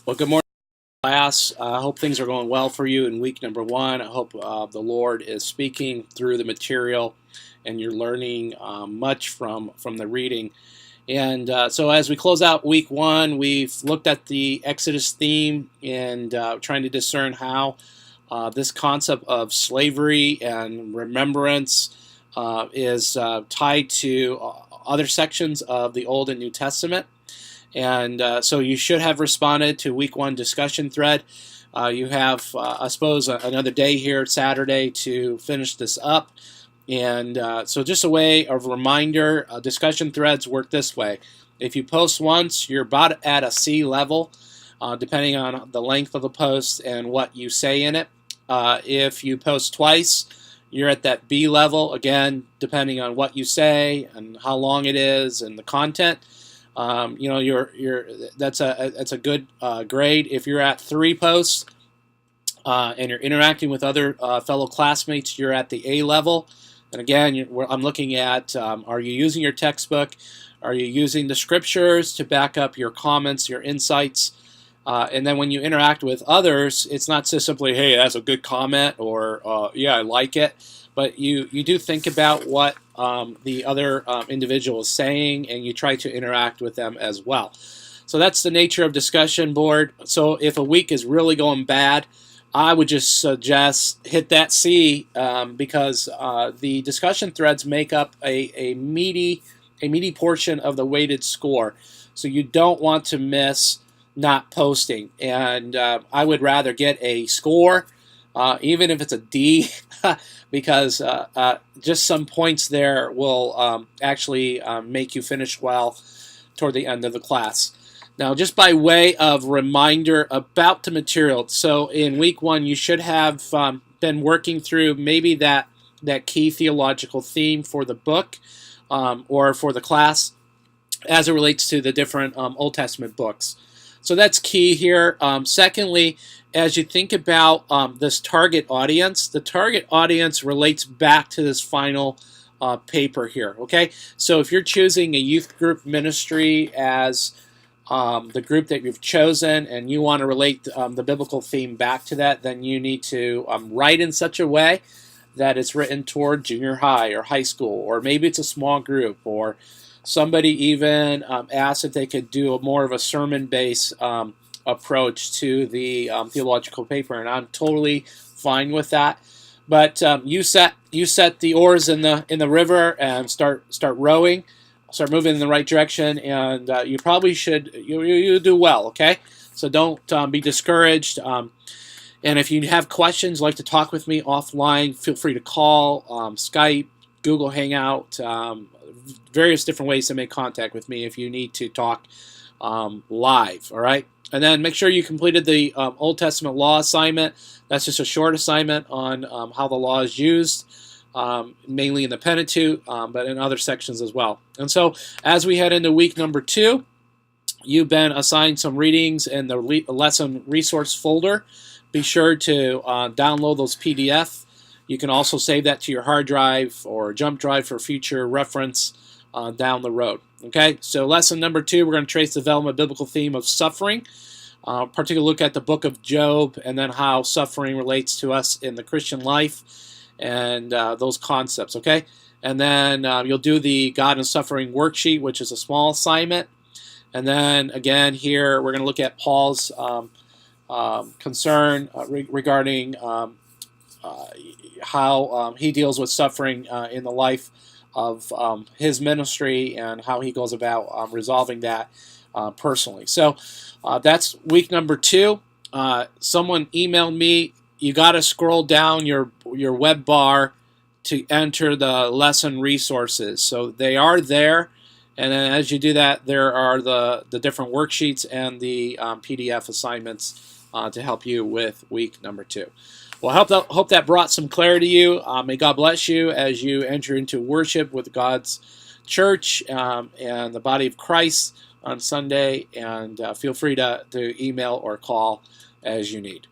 Well, good morning, class. I hope things are going well for you in week number one. I hope the Lord is speaking through the material and you're learning much from the reading. And so, as we close out week one, we've looked at the Exodus theme and trying to discern how this concept of slavery and remembrance is tied to other sections of the Old and New Testament. And so you should have responded to week one discussion thread. You have, I suppose, another day here, Saturday, to finish this up. And so just a way of reminder, discussion threads work this way. If you post once, you're about at a C level, depending on the length of the post and what you say in it. If you post twice, you're at that B level, again, depending on what you say and how long it is and the content. That's a good grade. If you're at 3 posts and you're interacting with other fellow classmates, you're at the A level. And again, I'm looking at, are you using your textbook? Are you using the scriptures to back up your comments, your insights? And then when you interact with others, it's not just simply, hey, that's a good comment, or yeah, I like it. But you do think about what the other individual is saying, and you try to interact with them as well. So that's the nature of discussion board. So if a week is really going bad, I would just suggest hit that C because the discussion threads make up a meaty portion of the weighted score. So you don't want to miss not posting. And I would rather get a score, even if it's a D, because just some points there will actually make you finish well toward the end of the class. Now, just by way of reminder about the material, so in week one, you should have been working through maybe that key theological theme for the book or for the class as it relates to the different Old Testament books. So that's key here. Secondly, as you think about this target audience, the target audience relates back to this final paper here, okay? So if you're choosing a youth group ministry as the group that you've chosen and you want to relate the biblical theme back to that, then you need to write in such a way that it's written toward junior high or high school, or maybe it's a small group, or somebody even asked if they could do more of a sermon-based approach to the theological paper, and I'm totally fine with that. But you set the oars in the river and start rowing, start moving in the right direction, and you probably should you do well. Okay, so don't be discouraged. And if you have questions, like to talk with me offline, feel free to call, Skype, Google Hangout, various different ways to make contact with me if you need to talk live. All right. And then make sure you completed the Old Testament law assignment. That's just a short assignment on how the law is used, mainly in the Pentateuch, but in other sections as well. And so as we head into week number 2, you've been assigned some readings in the lesson resource folder. Be sure to download those PDF. You can also save that to your hard drive or jump drive for future reference down the road. Okay, so lesson number 2, we're going to trace the development biblical theme of suffering. Particularly look at the book of Job and then how suffering relates to us in the Christian life and those concepts. Okay, and then you'll do the God and Suffering worksheet, which is a small assignment. And then again here we're going to look at Paul's concern regarding how he deals with suffering in the life of his ministry and how he goes about resolving that personally. So that's week number 2. Someone emailed me, you got to scroll down your web bar to enter the lesson resources. So they are there. And then as you do that, there are the different worksheets and the PDF assignments to help you with week number 2. Well, I hope that brought some clarity to you. May God bless you as you enter into worship with God's church and the body of Christ on Sunday. And feel free to email or call as you need.